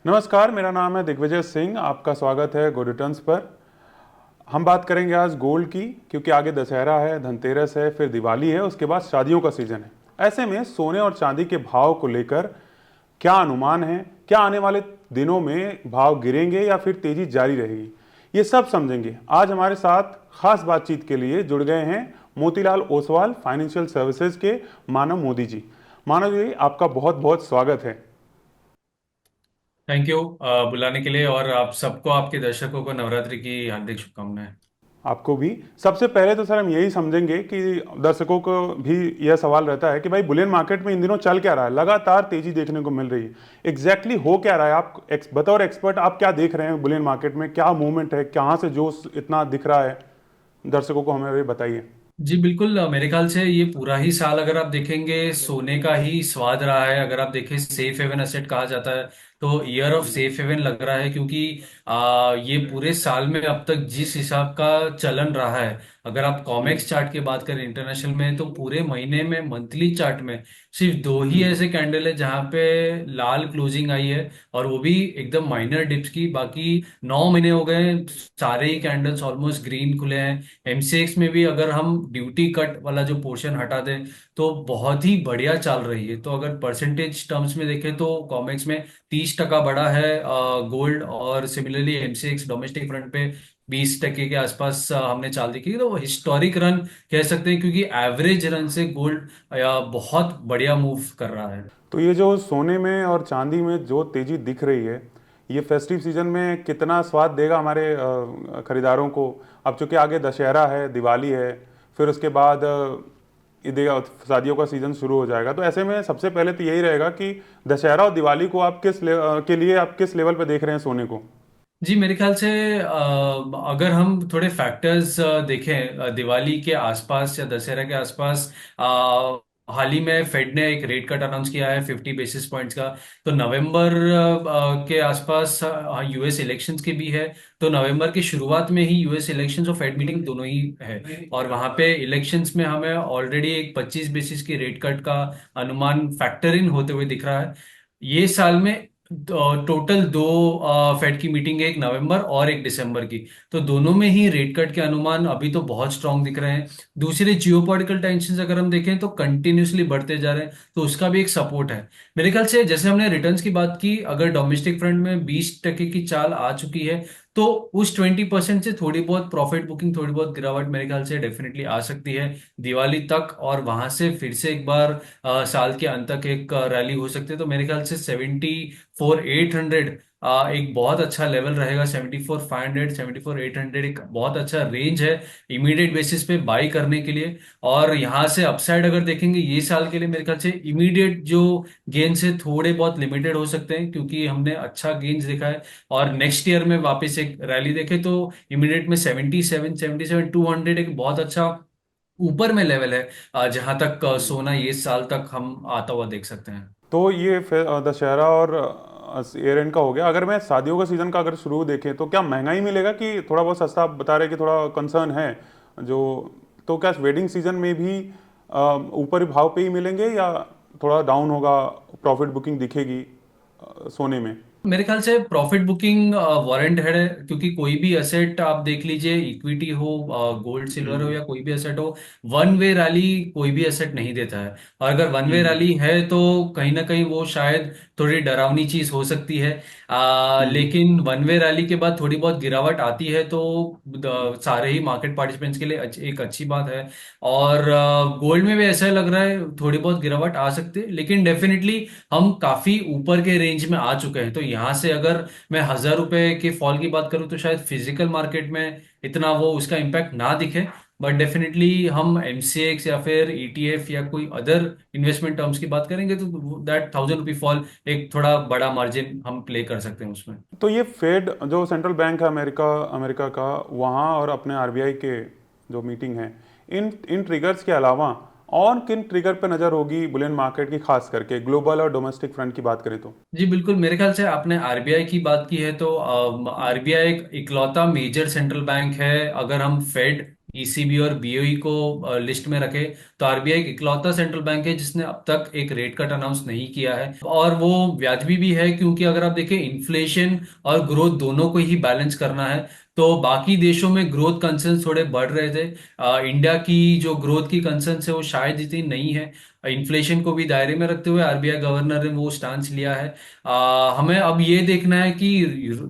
नमस्कार, मेरा नाम है दिग्विजय सिंह। आपका स्वागत है गुड रिटर्न्स पर। हम बात करेंगे आज गोल्ड की, क्योंकि आगे दशहरा है, धनतेरस है, फिर दिवाली है, उसके बाद शादियों का सीजन है। ऐसे में सोने और चांदी के भाव को लेकर क्या अनुमान है? क्या आने वाले दिनों में भाव गिरेंगे या फिर तेजी जारी रहेगी? ये सब समझेंगे। आज हमारे साथ खास बातचीत के लिए जुड़ गए हैं मोतीलाल ओसवाल, फाइनेंशियल सर्विसेज के मानव मोदी जी। मानव जी, आपका बहुत बहुत स्वागत है। थैंक यू बुलाने के लिए। और आप सबको, आपके दर्शकों को नवरात्रि की हार्दिक शुभकामनाएं। आपको भी। सबसे पहले तो सर हम यही समझेंगे कि दर्शकों को भी यह सवाल रहता है कि भाई बुलियन मार्केट में इन दिनों चल क्या रहा है? लगातार तेजी देखने को मिल रही है। एग्जैक्टली हो क्या रहा है? आप बतौर एक्सपर्ट आप क्या देख रहे हैं बुलियन मार्केट में? क्या मूवमेंट है? कहाँ से जोश इतना दिख रहा है? दर्शकों को हमें भी बताइए। जी बिल्कुल। मेरे ख्याल से ये पूरा ही साल अगर आप देखेंगे सोने का ही स्वाद रहा है। अगर आप देखें, सेफ हेवन असेट कहा जाता है, तो ईयर ऑफ सेफ हेवन लग रहा है। क्योंकि ये पूरे साल में अब तक जिस हिसाब का चलन रहा है, अगर आप कॉमेक्स चार्ट की बात करें इंटरनेशनल में, तो पूरे महीने में मंथली चार्ट में सिर्फ दो ही ऐसे कैंडल है जहां पे लाल क्लोजिंग आई है, और वो भी एकदम माइनर डिप्स की। बाकी 9 महीने हो गए, सारे ही कैंडल्स ऑलमोस्ट ग्रीन खुले हैं। एमसीएक्स में भी अगर हम ड्यूटी कट वाला जो पोर्शन हटा दें, तो बहुत ही बढ़िया चल रही है। तो अगर परसेंटेज टर्म्स में देखें तो कॉमेक्स में 30% बढ़ा है गोल्ड, और सिमिलरली एमसीएक्स डोमेस्टिक फ्रंट पे 20% के आसपास हमने चाल देखी। तो हिस्टोरिक रन कह सकते हैं, क्योंकि एवरेज रन से गोल्ड बहुत बढ़िया मूव कर रहा है। तो ये जो सोने में और चांदी में जो तेजी दिख रही है, ये फेस्टिव सीजन में कितना स्वाद देगा हमारे खरीदारों को? अब चूंकि आगे दशहरा है, दिवाली है, फिर उसके बाद शादियों का सीजन शुरू हो जाएगा। तो ऐसे में सबसे पहले तो यही रहेगा कि दशहरा और दिवाली को आप के लिए आप किस लेवल पे देख रहे हैं सोने को? जी मेरे ख्याल से अगर हम थोड़े फैक्टर्स देखें, दिवाली के आसपास या दशहरा के आसपास, हाल ही में फेड ने एक रेट कट अनाउंस किया है 50 बेसिस पॉइंट्स का। तो नवंबर के आसपास यूएस इलेक्शंस के भी है। तो नवंबर की शुरुआत में ही यूएस इलेक्शंस और फेड मीटिंग दोनों ही है, और वहां पे इलेक्शंस में हमें ऑलरेडी एक 25 बेसिस की रेट कट का अनुमान फैक्टर इन होते हुए दिख रहा है। ये साल में टोटल दो फेड की मीटिंग है, एक नवंबर और एक दिसंबर की। तो दोनों में ही रेट कट के अनुमान अभी तो बहुत स्ट्रांग दिख रहे हैं। दूसरे जियोपॉलिटिकल टेंशन अगर हम देखें तो कंटिन्यूसली बढ़ते जा रहे हैं, तो उसका भी एक सपोर्ट है। मेरे ख्याल से जैसे हमने रिटर्न्स की बात की, अगर डोमेस्टिक फ्रंट में 20% की चाल आ चुकी है, तो उस 20% से थोड़ी बहुत प्रॉफिट बुकिंग, थोड़ी बहुत गिरावट मेरे ख्याल से डेफिनेटली आ सकती है दिवाली तक, और वहां से फिर से एक बार साल के अंत तक एक रैली हो सकती है। तो मेरे ख्याल से 74,800 एक बहुत अच्छा लेवल रहेगा। 74,500, 74,800 एक बहुत अच्छा रेंज है इमीडिएट बेसिस पे बाई करने के लिए। और यहाँ से अपसाइड अगर देखेंगे ये साल के लिए, मेरे ख्याल से इमीडिएट जो गेन्स है थोड़े बहुत लिमिटेड हो सकते हैं, क्योंकि हमने अच्छा गेन्स देखा है। और नेक्स्ट ईयर में वापस एक रैली देखे तो इमीडिएट में 77, 200 एक बहुत अच्छा ऊपर में लेवल है, जहां तक सोना ये साल तक हम आता हुआ देख सकते हैं। तो ये दशहरा और ईयर एंड का हो गया। अगर मैं शादियों का सीजन का अगर शुरू देखें तो क्या महंगाई मिलेगा कि थोड़ा बहुत सस्ता? आप बता रहे हैं कि थोड़ा कंसर्न है जो। तो क्या वेडिंग सीजन में भी ऊपर भाव पे ही मिलेंगे या थोड़ा डाउन होगा? प्रॉफिट बुकिंग दिखेगी सोने में? मेरे ख्याल से प्रॉफिट बुकिंग वारंट है, क्योंकि कोई भी एसेट आप देख लीजिए, इक्विटी हो, गोल्ड सिल्वर हो, हम्म। या कोई भी एसेट हो, वन वे रैली कोई भी एसेट नहीं देता है। और अगर वन वे हम्म। रैली है तो कहीं ना कहीं वो शायद थोड़ी डरावनी चीज हो सकती है। हम्म। लेकिन वन वे रैली के बाद थोड़ी बहुत गिरावट आती है, तो सारे ही मार्केट पार्टिसिपेंट्स के लिए एक अच्छी बात है। और गोल्ड में भी ऐसा लग रहा है थोड़ी बहुत गिरावट आ सकती है, लेकिन डेफिनेटली हम काफी ऊपर के रेंज में आ चुके हैं। तो यहाँ से अगर मैं 1,000 रुपए के फॉल की बात करूँ, तो शायद फिजिकल मार्केट में इतना वो उसका इम्पैक्ट ना दिखे, बट डेफिनेटली हम एमसीएक्स या फिर ईटीएफ या कोई अदर इन्वेस्टमेंट टर्म्स की बात करेंगे, तो दैट 1,000 रुपी फॉल एक थोड़ा बड़ा मार्जिन हम प्ले कर सकते हैं उसमें। तो ये फेड जो सेंट्रल बैंक है अमेरिका अमेरिका का, वहाँ और अपने आरबीआई के जो मीटिंग है, इन इन ट्रिगर्स के अलावा और किन ट्रिगर पे नज़र होगी बुलियन मार्केट की, खास करके ग्लोबल और डोमेस्टिक फ्रंट की बात करें तो? जी बिल्कुल। मेरे ख्याल से आपने आरबीआई की बात की है, तो आरबीआई एक इकलौता मेजर सेंट्रल बैंक है। अगर हम फेड ईसीबी और बीओई को लिस्ट में रखे, तो आरबीआई एक इकलौता सेंट्रल बैंक है जिसने अब तक एक रेट कट अनाउंस नहीं किया है। और वो व्याजबी भी है, क्योंकि अगर आप देखें इन्फ्लेशन और ग्रोथ दोनों को ही बैलेंस करना है। तो बाकी देशों में ग्रोथ कंसर्न्स थोड़े बढ़ रहे थे, इंडिया की जो ग्रोथ की कंसर्न्स है वो शायद इतनी नहीं है। इन्फ्लेशन को भी दायरे में रखते हुए आरबीआई गवर्नर ने वो स्टांस लिया है। हमें अब ये देखना है कि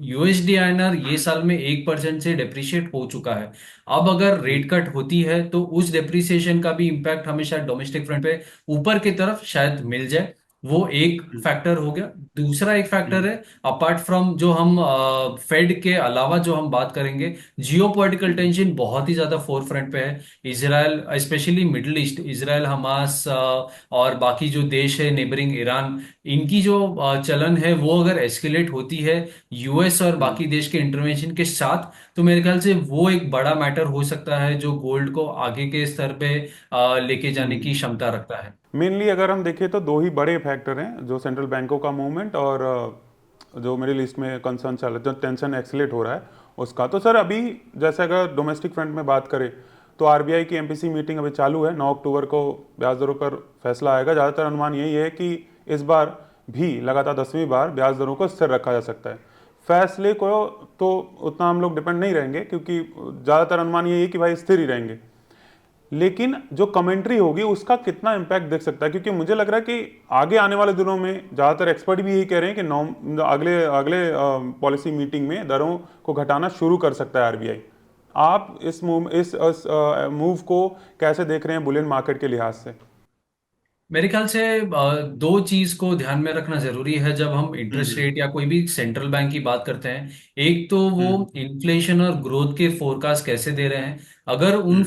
यूएसडी आईएनआर ये साल में 1% से डेप्रिशिएट हो चुका है। अब अगर रेट कट होती है तो उस डेप्रिसिएशन का भी इम्पैक्ट हमें शायद डोमेस्टिक फ्रंट पे ऊपर की तरफ शायद मिल जाए। वो एक फैक्टर हो गया। दूसरा एक फैक्टर है, अपार्ट फ्रॉम जो हम फेड के अलावा जो हम बात करेंगे, जियो पॉलिटिकल टेंशन बहुत ही ज्यादा फोर फ्रंट पे है। Israel, specially middle east, Israel, Hamas और बाकी जो देश है नेबरिंग ईरान, इनकी जो चलन है वो अगर एस्केलेट होती है यूएस और बाकी देश के इंटरवेंशन के साथ, तो मेरे ख्याल से वो एक बड़ा मैटर हो सकता है जो गोल्ड को आगे के स्तर पे लेके जाने की क्षमता रखता है। मेनली अगर हम देखें तो दो ही बड़े फैक्टर हैं, जो सेंट्रल बैंकों का मूवमेंट और जो मिडिल ईस्ट में कंसर्न चल रहा है, जो टेंशन एक्सलेट हो रहा है उसका। तो सर अभी जैसे अगर डोमेस्टिक फ्रंट में बात करें तो आरबीआई की एमपीसी मीटिंग अभी चालू है, 9 अक्टूबर को ब्याज दरों पर फैसला आएगा। ज़्यादातर अनुमान यही है कि इस बार भी लगातार 10वीं बार ब्याज दरों को स्थिर रखा जा सकता है। फैसले को तो उतना हम लोग डिपेंड नहीं रहेंगे, क्योंकि ज़्यादातर अनुमान यही है कि भाई स्थिर ही रहेंगे। लेकिन जो कमेंट्री होगी उसका कितना इम्पैक्ट देख सकता है, क्योंकि मुझे लग रहा है कि आगे आने वाले दिनों में ज़्यादातर एक्सपर्ट भी यही कह रहे हैं कि अगले अगले पॉलिसी मीटिंग में दरों को घटाना शुरू कर सकता है आरबीआई। आप इस मूव को कैसे देख रहे हैं बुलियन मार्केट के लिहाज से? मेरे ख्याल से दो चीज को ध्यान में रखना जरूरी है जब हम इंटरेस्ट रेट या कोई भी सेंट्रल बैंक की बात करते हैं। एक तो वो इन्फ्लेशन और ग्रोथ के फोरकास्ट कैसे दे रहे हैं। अगर उन,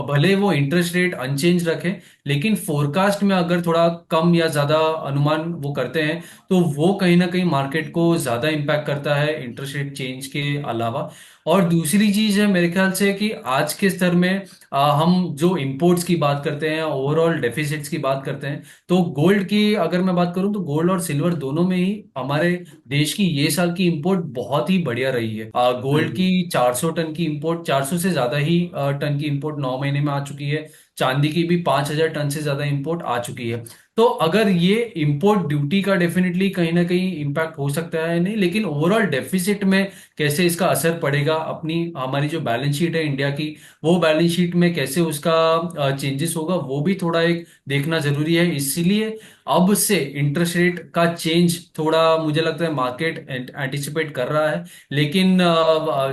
भले वो इंटरेस्ट रेट अनचेंज रखें, लेकिन फोरकास्ट में अगर थोड़ा कम या ज्यादा अनुमान वो करते हैं, तो वो कहीं ना कहीं मार्केट को ज्यादा इम्पैक्ट करता है इंटरेस्ट रेट चेंज के अलावा। और दूसरी चीज है मेरे ख्याल से कि आज के स्तर में हम जो इंपोर्ट्स की बात करते हैं, ओवरऑल डेफिसिट्स की बात करते हैं, तो गोल्ड की अगर मैं बात करूं तो गोल्ड और सिल्वर दोनों में ही हमारे देश की ये साल की इंपोर्ट बहुत ही बढ़िया रही है। गोल्ड की 400 टन की इंपोर्ट, 400 से ज्यादा ही टन की इंपोर्ट 9 महीने में आ चुकी है। चांदी की भी 5,000 टन से ज्यादा इंपोर्ट आ चुकी है। तो अगर ये इंपोर्ट ड्यूटी का डेफिनेटली कहीं ना कहीं इम्पैक्ट हो सकता है, नहीं, लेकिन ओवरऑल डेफिसिट में कैसे इसका असर पड़ेगा, अपनी हमारी जो बैलेंस शीट है इंडिया की, वो बैलेंस शीट में कैसे उसका चेंजेस होगा, वो भी थोड़ा एक देखना जरूरी है। इसीलिए अब से इंटरेस्ट रेट का चेंज थोड़ा मुझे लगता है मार्केट एंटिसिपेट कर रहा है। लेकिन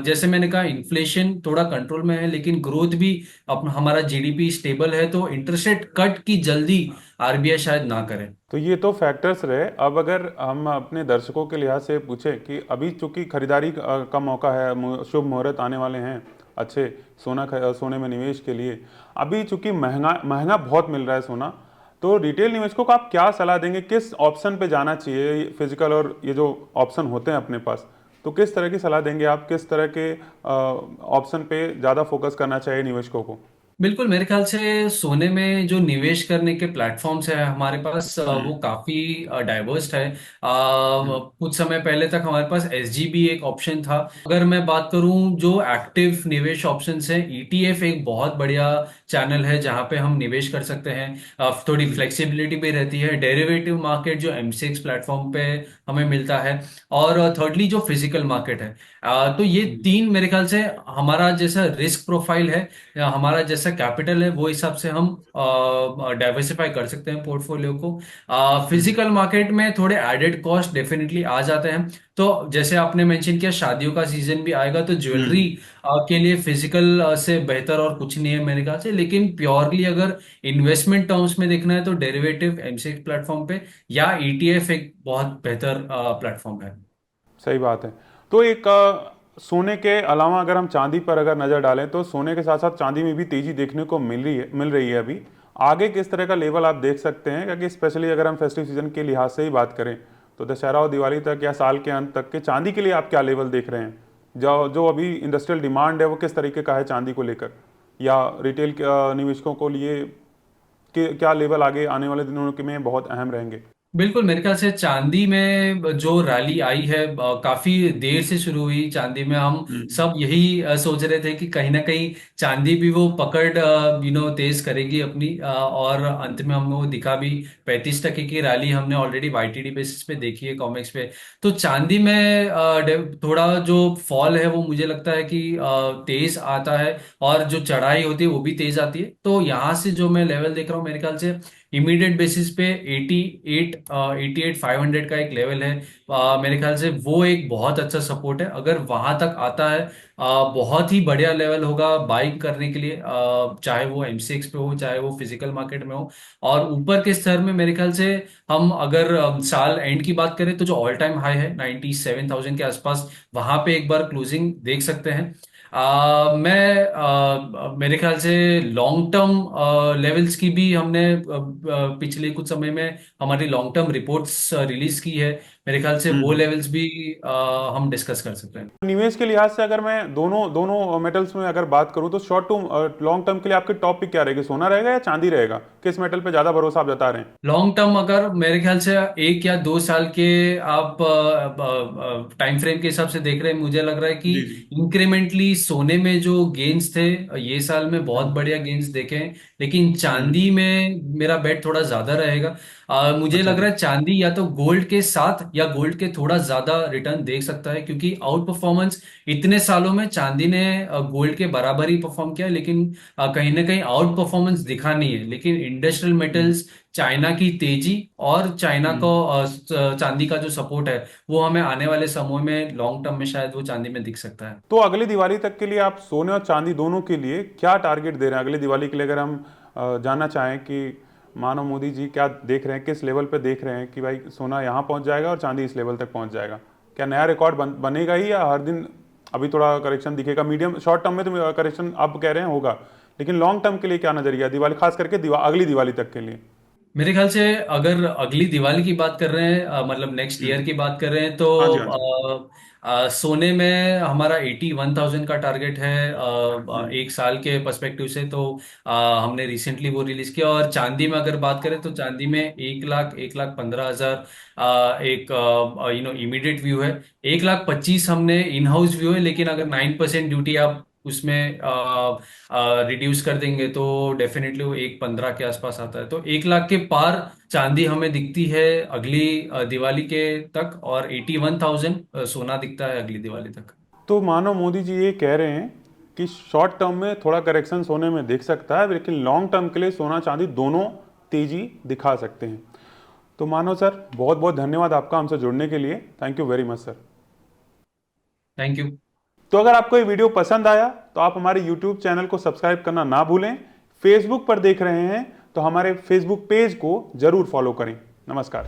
जैसे मैंने कहा, इन्फ्लेशन थोड़ा कंट्रोल में है, लेकिन ग्रोथ भी अपना, हमारा जीडीपी स्टेबल है, तो इंटरेस्ट रेट कट की जल्दी आरबीआई शायद ना करे। तो ये तो फैक्टर्स रहे। अब अगर हम अपने दर्शकों के लिहाज से पूछें कि अभी चूंकि खरीदारी का मौका है, शुभ मुहूर्त आने वाले हैं अच्छे सोने में निवेश के लिए। अभी चूंकि महंगा महंगा बहुत मिल रहा है सोना, तो रिटेल निवेशकों को आप क्या सलाह देंगे, किस ऑप्शन पे जाना चाहिए? फिजिकल और ये जो ऑप्शन होते हैं अपने पास, तो किस तरह की सलाह देंगे आप, किस तरह के ऑप्शन पे ज़्यादा फोकस करना चाहिए निवेशकों को? बिल्कुल, मेरे ख्याल से सोने में जो निवेश करने के प्लेटफॉर्म्स है हमारे पास, वो काफी डाइवर्स है। कुछ समय पहले तक हमारे पास एसजीबी एक ऑप्शन था। अगर मैं बात करूं जो एक्टिव निवेश ऑप्शंस हैं, ईटीएफ एक बहुत बढ़िया चैनल है जहां पे हम निवेश कर सकते हैं। थोड़ी फ्लेक्सिबिलिटी भी रहती है। डेरिवेटिव मार्केट जो एमसीएक्स प्लेटफॉर्म पे हमें मिलता है। और थर्डली जो फिजिकल मार्केट है। तो ये तीन मेरे ख्याल से हमारा जैसा रिस्क प्रोफाइल है या हमारा जैसा कैपिटल है, वो हिसाब से हम डाइवर्सिफाई कर सकते हैं पोर्टफोलियो को। फिजिकल मार्केट में थोड़े एडेड कॉस्ट डेफिनेटली आ जाते हैं। तो जैसे आपने मेंशन किया, शादियों का सीजन भी आएगा, तो ज्वेलरी के लिए फिजिकल से बेहतर और कुछ नहीं है मेरे ख्याल से। लेकिन प्योरली अगर इन्वेस्टमेंट टर्म्स में देखना है, तो डेरिवेटिव एमसीएक्स प्लेटफॉर्म पे या ईटीएफ एक बहुत बेहतर प्लेटफॉर्म है। सही बात है। तो एक सोने के अलावा अगर हम चांदी पर अगर नज़र डालें, तो सोने के साथ साथ चांदी में भी तेजी देखने को मिल रही है अभी। आगे किस तरह का लेवल आप देख सकते हैं? क्योंकि स्पेशली अगर हम फेस्टिव सीजन के लिहाज से ही बात करें, तो दशहरा और दिवाली तक या साल के अंत तक के चांदी के लिए आप क्या लेवल देख रहे हैं? जो जो अभी इंडस्ट्रियल डिमांड है वो किस तरीके का है चांदी को लेकर, या रिटेल निवेशकों को लिए क्या लेवल आगे आने वाले दिनों के में बहुत अहम रहेंगे? बिल्कुल, मेरे ख्याल से चांदी में जो रैली आई है काफी देर से शुरू हुई। चांदी में हम हम्म। सब यही सोच रहे थे कि कहीं ना कहीं चांदी भी वो पकड़ तेज करेगी अपनी, और अंत में हमें वो दिखा भी। 35% की रैली हमने ऑलरेडी वाईटीडी बेसिस पे देखी है कॉमेक्स पे। तो चांदी में थोड़ा जो फॉल है वो मुझे लगता है कि तेज आता है, और जो चढ़ाई होती है वो भी तेज आती है। तो यहाँ से जो मैं लेवल देख रहा हूँ, मेरे ख्याल से इमीडिएट बेसिस पे 88,500 का एक लेवल है। मेरे ख्याल से वो एक बहुत अच्छा सपोर्ट है। अगर वहां तक आता है, बहुत ही बढ़िया लेवल होगा बाइंग करने के लिए, चाहे वो एमसीएक्स पे हो चाहे वो फिजिकल मार्केट में हो। और ऊपर के स्तर में मेरे ख्याल से हम अगर साल एंड की बात करें तो जो ऑल टाइम हाई है 97,000 के आसपास, वहां पे एक बार क्लोजिंग देख सकते हैं। मेरे ख्याल से लॉन्ग टर्म लेवल्स की भी हमने पिछले कुछ समय में हमारी लॉन्ग टर्म रिपोर्ट्स रिलीज की है। मेरे ख्याल से वो हम्म। लेवल्स भी हम डिस्कस कर सकते हैं। निवेश के लिहाज से अगर मैं दोनों दोनों मेटल्स में अगर बात करूं तो शॉर्ट टू लॉन्ग टर्म के लिए आपकी टॉप पिक क्या रहेगी, सोना रहेगा या चांदी रहेगा? किस मेटल पे ज्यादा भरोसा आप जता रहे हैं? लॉन्ग टर्म अगर मेरे ख्याल से 1 या 2 साल के आप टाइम फ्रेम के हिसाब से देख रहे हैं, मुझे लग रहा है कि जी जी। इंक्रीमेंटली सोने में जो गेन्स थे ये साल में बहुत हाँ। बढ़िया गेन्स देखे हैं। लेकिन हम्म। चांदी में मेरा बेट थोड़ा ज्यादा रहेगा। मुझे अच्छा लग अच्छा। रहा है चांदी या तो गोल्ड के साथ या गोल्ड के थोड़ा ज्यादा रिटर्न देख सकता है, क्योंकि आउट परफॉर्मेंस इतने सालों में चांदी ने गोल्ड के बराबर ही परफॉर्म किया। लेकिन कहीं ना कहीं आउट परफॉर्मेंस दिखा नहीं है। लेकिन इंडस्ट्रियल हम्म। मेटल्स, चाइना की तेजी और चाइना को हम्म। चांदी का जो सपोर्ट है वो हमें आने वाले समय में लॉन्ग टर्म में शायद वो चांदी में दिख सकता है। तो अगली दिवाली तक के लिए आप सोने और चांदी दोनों के लिए क्या टारगेट दे रहे हैं? अगली दिवाली के लिए अगर हम जानना चाहें कि मानव मोदी जी क्या देख रहे हैं, किस लेवल पे देख रहे हैं कि भाई सोना यहाँ पहुँच जाएगा और चांदी इस लेवल तक पहुँच जाएगा? क्या नया रिकॉर्ड बनेगा ही, या हर दिन अभी थोड़ा करेक्शन दिखेगा? मीडियम शॉर्ट टर्म में तो करेक्शन आप कह रहे हैं होगा, लेकिन लॉन्ग टर्म के लिए क्या नजरिया है दिवाली, खास करके अगली दिवाली तक के लिए? मेरे ख्याल से अगर अगली दिवाली की बात कर रहे हैं, मतलब नेक्स्ट ईयर की बात कर रहे हैं, तो हाँ जी हाँ जी। सोने में हमारा 81,000 का टारगेट है। हम्म। एक साल के पर्सपेक्टिव से तो हमने रिसेंटली वो रिलीज किया। और चांदी में अगर बात करें तो चांदी में 1,15,000 एक इमीडिएट व्यू है। 1,25,000 हमने इन हाउस व्यू है। लेकिन अगर 9% ड्यूटी आप उसमें रिड्यूस कर देंगे तो डेफिनेटली वो 1,15,000 के आसपास आता है। तो 1 लाख के पार चांदी हमें दिखती है अगली दिवाली के तक, और 81,000 सोना दिखता है अगली दिवाली तक। तो मानो मोदी जी ये कह रहे हैं कि शॉर्ट टर्म में थोड़ा करेक्शन सोने में दिख सकता है, लेकिन लॉन्ग टर्म के लिए सोना चांदी दोनों तेजी दिखा सकते हैं। तो मानो सर, बहुत बहुत धन्यवाद आपका हमसे जुड़ने के लिए। Thank you very much sir. Thank you. तो अगर आपको ये वीडियो पसंद आया तो आप हमारे यूट्यूब चैनल को सब्सक्राइब करना ना भूलें। फेसबुक पर देख रहे हैं तो हमारे फेसबुक पेज को जरूर फॉलो करें। नमस्कार।